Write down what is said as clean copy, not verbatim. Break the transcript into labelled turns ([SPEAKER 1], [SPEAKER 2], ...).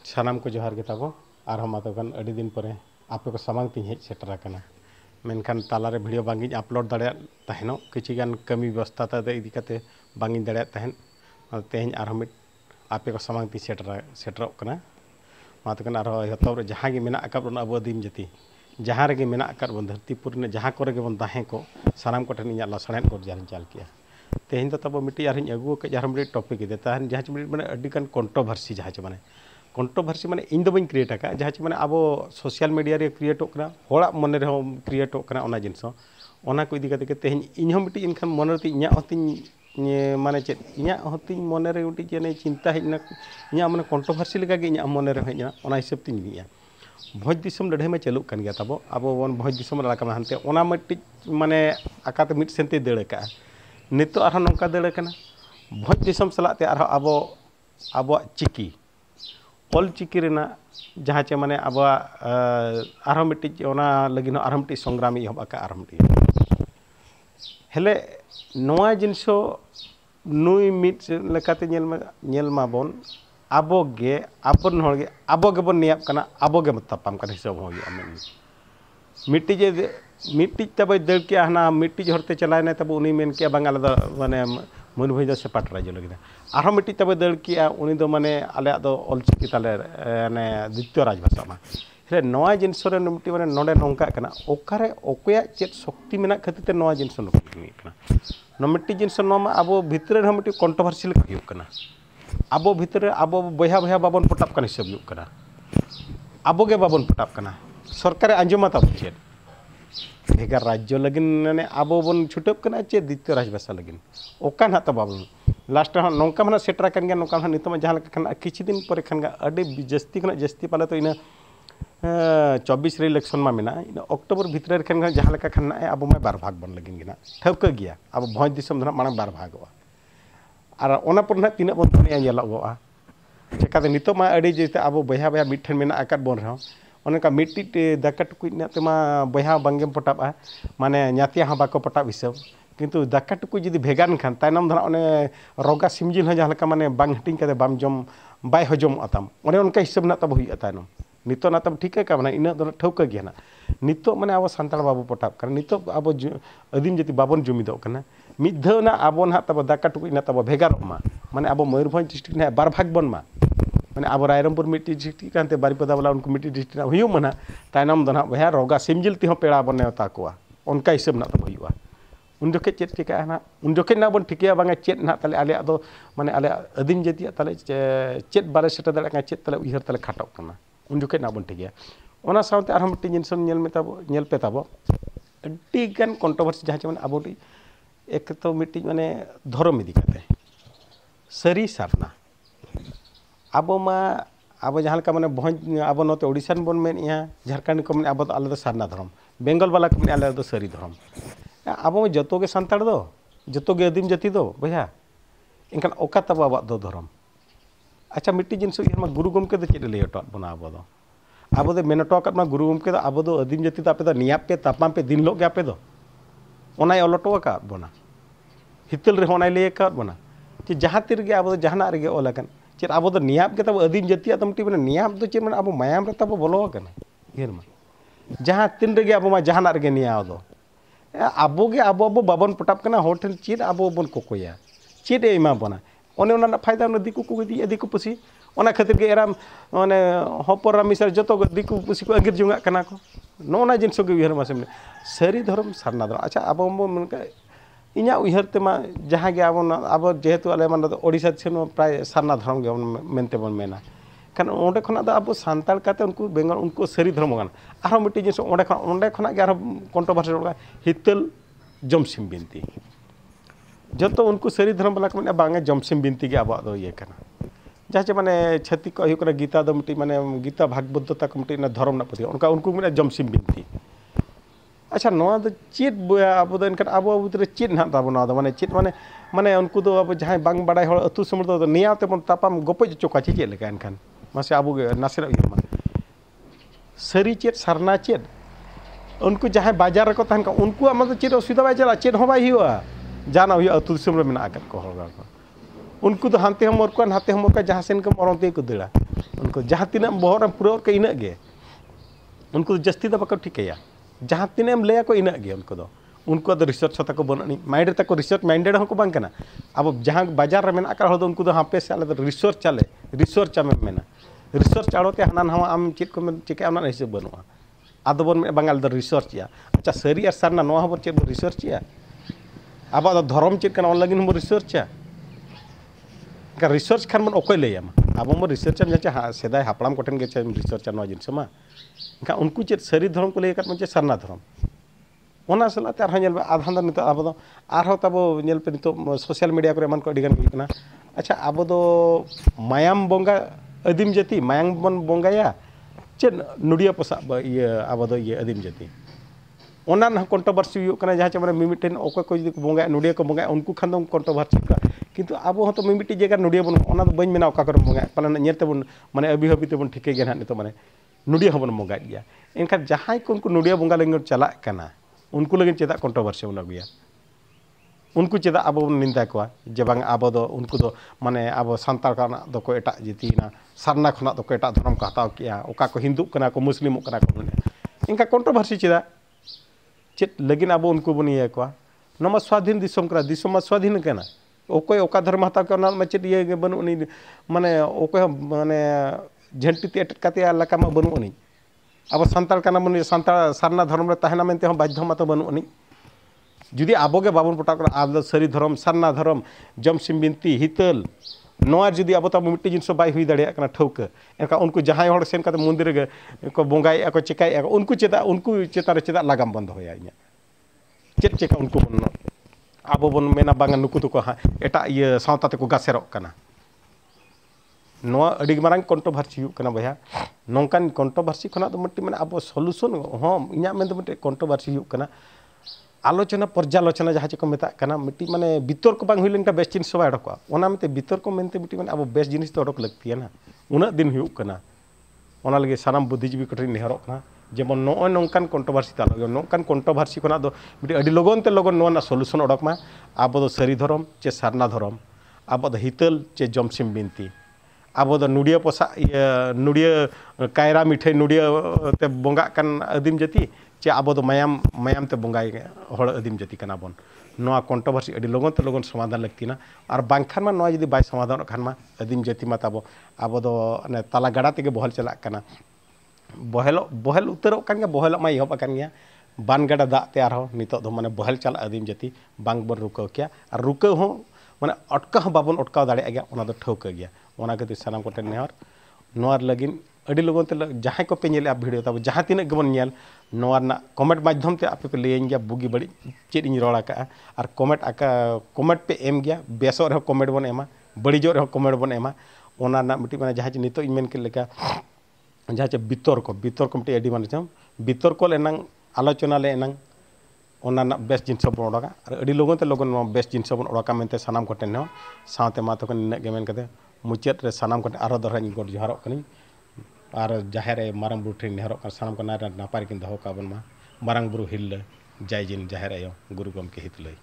[SPEAKER 1] सानाम को जोहार गे ताबो और हम आदोगन अड़ी दिन परे आपे को सामांग तीन हेज सेटर आकना मेनखान तालारे वीडियो बांगिन अपलोड दाड़े तहनो किछि गान कमी व्यवस्था ता इदी कते बांगिन दाड़े तहन तेहन आर हम आपे को सामांग ती सेटरक कना मातकन आर हतब जहां गे मेना अकब अब आदिम जाति जहां रे मेना अकब बन धरतीपुर ने जहां को रे बन ताहें को सानाम को ठन इया लसणेन को जान चाल किया तेहन तब मिट्टी यार अगू के जार मिट्टी टॉपिक दे तहन जहां माने अड्डी कान कंट्रोवर्सी जहां माने कंट्रोवर्सी माने इन दो बन क्रिएट आका जहां माने अब सोशल मीडिया रे क्रिएटोक कना होड़ा मन रे हो क्रिएटोक कना ओना जिनस ओना को इदी कते तेहन इन हम मिट्टी इनखान मन रे इया होतिन माने चेत इया होतिन मन रे मिट्टी जेने चिंता हेजना इया माने कंट्रोवर्सी लगा गे इया मन रे हेजना ओना हिसाब तिन लिया भोज दिसम लड़ाई में चलुक कान गया तब अब बन भोज दिसम लाका हानते ओना मिट्टी माने आकाते मिट सेंते दड़ का नितो आर नौका दड़ कना भोज दिसम सलाते आर अब चिकी ऑल चिकी रेना जहाँ चे माने अब आर मिट्टी ओना लगिन आर मिट्टी संग्राम एहब आका आर मिट्टी हेले नोआ जिनसो नुई मिट लेकाते नेल माबन आबोगे आपन होगे आबोगे बन नियाब कना आबोगे मतपाम कना हिसाब होगी अमेन मिट्टी तब दड़ के हना मिट्टी हरते चलाने तब उनी मेन के बांगाल माने मयूरभंज से पाट राज्य लगे आरो मिट्टी तब दड़ के उनी दो माने आले दो ऑलचिकी ताले ने द्वितीय राजभाषा मा हे नोआ जिनस रे मिट्टी माने नोडे नोंका कना ओकारे ओकया चेत शक्ति मेना खातिर ते नोआ जिनस नोकी कना नो मिट्टी जिनस नो मा आबो भितर रे मिट्टी कंट्रोवर्सी लग हुई कना आबो भितर आबो बया बया बाबन पटाप कना हिसाब हुई कना आबो गे बाबन पटाप कना सरकार आंजमा तब चेत भेगार राज्य लगिन ने आबो बन छुटप कना चे द्वितीय राजभाषा लगिन ओकान हा तब लास्ट नौका मना सेटरा कन गया नौका नितम जहां खान किछि दिन पर खान अडी जस्ती खना जस्ती पाले तो इन 24 रे इलेक्शन मा मेना इन अक्टोबर भितर खान जहां लेका खान अब मा बार भाग बन लगिन गिना ठौक गया अब भोज दिसम धना मांग बार भागवा और ओना पर ना तीना बन तनिया येलागोआ चेकाते नितम मा अडी जेते अब बया बया मिठन मेना आकात बन रहा उनका मिट्टी दाका टुकुई नातेमा बया बांगेम पटाबा माने न्यातिया हाँ बाको पटाब हिसाब किंतु दाका टुकुई जुदी भेगान खान तायनम धरा ओने रोगा सिमजिल हाँ जहाँ लेका माने बांग हटिंग कते बाम जम बाय हजम आताम ओने उनका हिसाब ना तब हुई तायनम नितो ना तब ठीक है का माने इन दो ठौका गया ना नितो माने अब सांताल बाबू पटाब कर नितो अब आदिम जाति बाबन जुमिदो कना मिद धाव ना अब ना तब दाका टुकुई ना तब भेगार मा माने अब मयूरभंज डिस्ट्रिक्ट ना बार भाग बन मा माने अब रायरमपुर मिट्टी डिस्ट्रिक्ट कानते बारीपदा वाला उनको मिट्टी डिस्ट्रिक्ट हुई मना तायनम दना बया रोगा सिमजिल ती पेड़ा बन नेवता कोआ उनका हिसाब ना तब हुआ उन जोखे चेत चिका ना उन जोखे ना बन ठिकिया बांगा चेत ना ताले आले दो माने आले आदिम जाति ताले चेत बारे सेटा दड़ा का चेत ताले उहर ताले खाटक कना उन जोखे ना बन ठिकिया ओना सावते आर मिट्टी जिनस नेल में तब नेल पे तब अड्डी गान कंट्रोवर्सी जहां माने अब एक तो मिट्टी माने धर्म इदी कते सरी सारना अब मा अब जहाँ का माने भोज अब नोते ओडिशान बन मेन झारखंड को माने अब आले सारना धर्म बेंगल वाला को माने आले सरी धर्म अब जतो गे सांताड़ दो जतो गे आदिम जाति दो भैया इनखान ओका तब अब दो धर्म अच्छा मिट्टी जिनस गुरु गमके दो चेद लय हटो बना अब दो मेन हटो मा गुरु गमके दो अब दो आदिम जाति दो आपे दो नियाप पे तापाम पे दिन लोग आपे दो ओनाय अलटो का बना हितल रे ओनाय लय का बना कि जहाँ तीर गे अब जहाना रे गे ओलाकन चेद अब नियाब के तब आदिम जाति तमटी मैंने नियाब चेद मैं अब मायाम रे तब बोलो इहर मा जहाँ तीन रे अब मा जहाना रे निया दो अब अब बाबन पटाब कना होटल चेद अब बन कोकोया चेद एमा बना ओने ओना फायदा ओना दिकु को दी दिकु पुसी ओना खातिर के एराम माने हपर मिसर जतो दिकु पुसी को अंगिर जुंगा कना को नोना जिनसो गे इहर मा सरी धर्म सारना धर्म अच्छा अब मनका इना उहर तेमा जहाँ गे अब जेहेतु आले मान ओडिशा सेन प्राय सारना धर्म गे मेनते बन मेना खान ओंडे खना अब सांताल काते उनको बेंगल उनको सरी धर्म गान आरो मिट्टी जिनिस ओंडे खना गे आरो कंट्रोवर्सी हितल जमसिम बिनती जतो उनको सरी धर्म वाला को बांगे जमसिम बिनती गे अब दो ये कना जहाँ माने छत्ती को हुई गीता दो मिट्टी माने गीता भागवतता को मिट्टी धर्म ना पति उनका उनको माने जमसिम बिनती अच्छा नोआ दो चेद अब दो इनखान अब अब चेद ना तब माने चेद माने माने उनको दो अब जहाँ बांग बाड़ाय हर अतु समर दो निया तेबन तापाम गोपज चोका चेद लेका इनखान मासे अब नासे मा सरी चेद सारना चेद उनको जहाँ बाजार को तहन उनको आम चेद असुविधा बै चला चेद बै हुआ जाना हुआ अतु दिसम रे मेना को उनको तो हानते हम और को हाते हम और का जहाँ सेन को मरते को दड़ा उनको उनको जहाँ तीना बहर पूरा के इना गे उनको जस्ती दो बाको ठिकया जहाँ तीना लैया को इना गे उनको रिसर्च होता को बनी माइंड तक रिसर्च माइंडेड हों बांग कना अब जहाँ बाजार रे मेना का उनको हाँपे से आले रिसर्च आले रिसर्च आमे मेना रिसर्च आड़ोते हाना नवा आम चेक को चिका हिसाब बनूआ आदो बन बांगाल रिसर्च या अच्छा सारी और सारना नवा हबो चेक रिसर्च या अब धर्म चेक लगे हम रिसर्चा रिसर्च खान मन अकय लैया अब मो रिसर्च हाँ सेदाय हापड़ाम कोठेन गे रिसर्चा नवा जिनिस मा इनका उनको चेक सारी धर्म को लैया चे सारना धर्म ओना सलाते आधान दो नित अब तबो पे नित सोशल मीडिया को एमान को अडिगान हुई अच्छा अब मायाम बंगा आदिम जाति मायाम बन बंगाया चे नुडिया पोसा ये अब ये आदिम जाति ओना कंट्रोवर्सी जहाँ चे मैं मिट्टन अकय को जुदी बंगाया नुडिया को बंगाया उनको खान दो कंट्रोवर्सी का किंतु अब तो मिट्टी जगह नुडिया बन ओना दो बन मेना बंगाया पालन नेलतेबन माने अभी हबी तेबन ठिके गया नित माने नुडिया हबन बंगाय गया एनखान जहाँ को उनको नुडिया बंगा लगे चला कना उनको लगे चेदा कंट्रोवर्सी बन अगुया उनको चेदा अब बन निंदा को जे बांग अब उनको दो माने अब सांतार काना दो को एटा जीतीना सारना खना दो को एटा धर्म को हताव किया ओका को हिंदू कना को मुस्लिम कना को इनका कंट्रोवर्सी चेदा चेत लगिन अब उनको बन इया को नमा स्वाधीन दिसम करा दिसम स्वाधीन कना ओकय ओका धर्म हताव के ना चेत ये बनु माने ओकय माने झंटी ते एटट काते लका मा बनु उनी अब सांताल काना मन सांताल सारना धर्म रे तहना मेनते हम बाध्य मत बनु उनी जुदी आबोगे बाबन पटा कर आब सारी धर्म सारना धर्म जमसिम बिनती हितल नोआ जुदी अब तब मिट्टी जिनस बाय हुई दाड़े कना ठौक एनका उनको जहां हड़ सेन काते मंदिर गे को बंगाय को चिकाय उनको चेता उनको चेता रे चेता लगाम बंद होया इnya चेत चेका उनको बन अब बन मेना बांगा नुकु तो को एटा ये सावता ते को गासेरो कना नोआ अडी मारंग कंट्रोवर्सी हुकना भैया नौकान कंट्रोवर्सी खना तो मट्टी माने अब सॉल्यूशन हम इnya मेन तो मट्टी कंट्रोवर्सी हुकना आलोचना पर्यालोचना जहाँ को मेता कना मिट्टी माने बितर को बांग हुई बेस जिनिस बाय अडकोआ ओना मेते बितर को मेनते मिट्टी माने अब बेस जिनिस तो अडक लगती है ना उना दिन हुई कना ओना लगे सानाम बुद्धिजीवी कोठिन नेहरोक कना जेमन नोय नौकान कंट्रोवर्सी तालो नौकान कंट्रोवर्सी खना दो मिट्टी अडी लगन ते लगन नोना सॉल्यूशन अडक मा अब दो सारी धर्म चे सारना धर्म अब दो हितल चे जमसिम बिनती अब दो नुडिया पोसा नुडिया कायरा मिठाई नुडिया ते बंगा कान आदिम जाति चे अब दो मायाम मायाम ते बंगाई हड़ आदिम जाति कना बन नोआ कंट्रोवर्सी अडी लगन ते लगन समाधान लगती ना और बांखान मा नोआ जदी बाय समाधान खान मा आदिम जाति मा तब अब दो ने ताला गड़ा तेगे बहल चला कना बहल उतरो कान गया बहल मा इहब कान गया बान गड़ा दा ते आरो नितो दो माने बहल चला आदिम जाति बांग बन रुकाव किया और रुकाव हो माने अटका हो बाबन अटकाव दाड़े गया ओना दो ठौक गया ओना खातिर सानाम कोटे नेहर नोआर लगिन अडी लगन ते जहां को पे नेले वीडियो तब जहां तीन गबन नेल नोआर ना कमेंट माध्यम ते आपे पे लेन गया बुगी बड़ी चेद इन रोड़ा का और कमेंट आका कमेंट पे एम गया बेसो रे कमेंट बन एमा बड़ीजो रे कमेंट बन एमा ओना ना मिट्टी माने जहां नितो इन मेन के लेका जहां बितर को मिट्टी अडी माने जम बितर को लेनांग आलोचना ले एनांग ओना ना बेस जिनिस बन ओडका और अडी लगन ते लगन बेस जिनिस बन ओडका मेनते सानाम कोटे ने साथे मा तो निने गेमेन कते मुचाद रे सानाम कोटे आरो दरहा इन गोड जोहारो कनी और जाहेर मारंग बुरु ठेन नेहरोक सानाम को नापाय किन दहो काबन मा मारंग बुरु हिल जय जिन जाहेर आयो गुरु गमके हित लई।